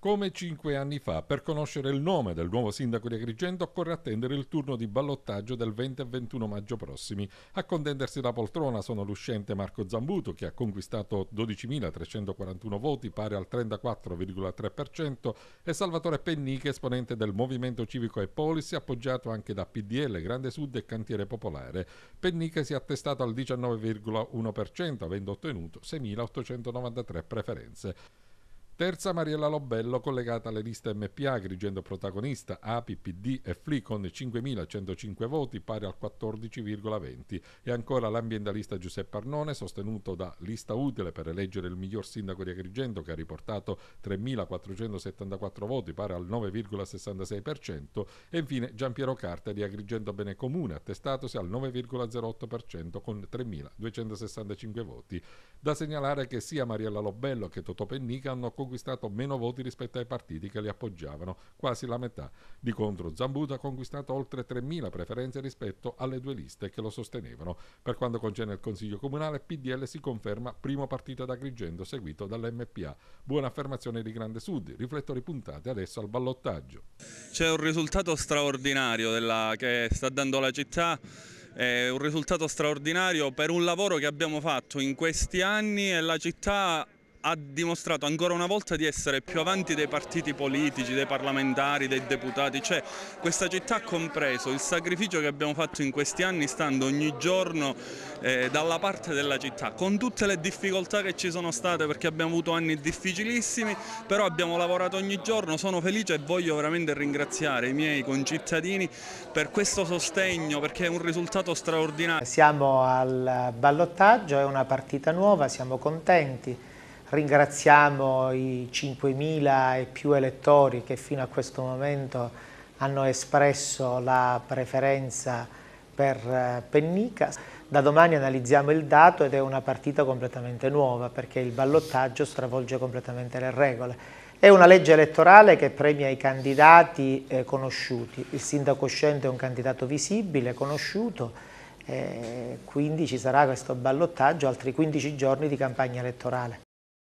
Come 5 anni fa, per conoscere il nome del nuovo sindaco di Agrigento occorre attendere il turno di ballottaggio del 20 e 21 maggio prossimi. A contendersi la poltrona sono l'uscente Marco Zambuto, che ha conquistato 12.341 voti, pari al 34,3%, e Salvatore Penniche, esponente del Movimento Civico e Polis, appoggiato anche da PDL, Grande Sud e Cantiere Popolare. Penniche si è attestato al 19,1%, avendo ottenuto 6.893 preferenze. Terza Mariella Lobello, collegata alle liste MPA, Agrigento protagonista, API, PD e FLI con 5.105 voti, pari al 14,20. E ancora l'ambientalista Giuseppe Arnone, sostenuto da Lista Utile per eleggere il miglior sindaco di Agrigento, che ha riportato 3.474 voti, pari al 9,66%. E infine Giampiero Carta di Agrigento Bene Comune, attestatosi al 9,08% con 3.265 voti. Da segnalare che sia Mariella Lobello che Totò Pennica hanno conquistato meno voti rispetto ai partiti che li appoggiavano, quasi la metà. Di contro Zambuto ha conquistato oltre 3.000 preferenze rispetto alle due liste che lo sostenevano. Per quanto concerne il Consiglio Comunale, PDL si conferma primo partito ad Agrigento, seguito dall'MPA. Buona affermazione di Grande Sud, riflettori puntati adesso al ballottaggio. C'è un risultato straordinario che sta dando la città. È un risultato straordinario per un lavoro che abbiamo fatto in questi anni e la città ha dimostrato ancora una volta di essere più avanti dei partiti politici, dei parlamentari, dei deputati. Cioè, questa città ha compreso il sacrificio che abbiamo fatto in questi anni, stando ogni giorno dalla parte della città, con tutte le difficoltà che ci sono state, perché abbiamo avuto anni difficilissimi, però abbiamo lavorato ogni giorno. Sono felice e voglio veramente ringraziare i miei concittadini per questo sostegno, perché è un risultato straordinario. Siamo al ballottaggio, è una partita nuova, siamo contenti. Ringraziamo i 5.000 e più elettori che fino a questo momento hanno espresso la preferenza per Pennica. Da domani analizziamo il dato ed è una partita completamente nuova, perché il ballottaggio stravolge completamente le regole. È una legge elettorale che premia i candidati conosciuti. Il sindaco uscente è un candidato visibile, conosciuto, quindi ci sarà questo ballottaggio, altri 15 giorni di campagna elettorale.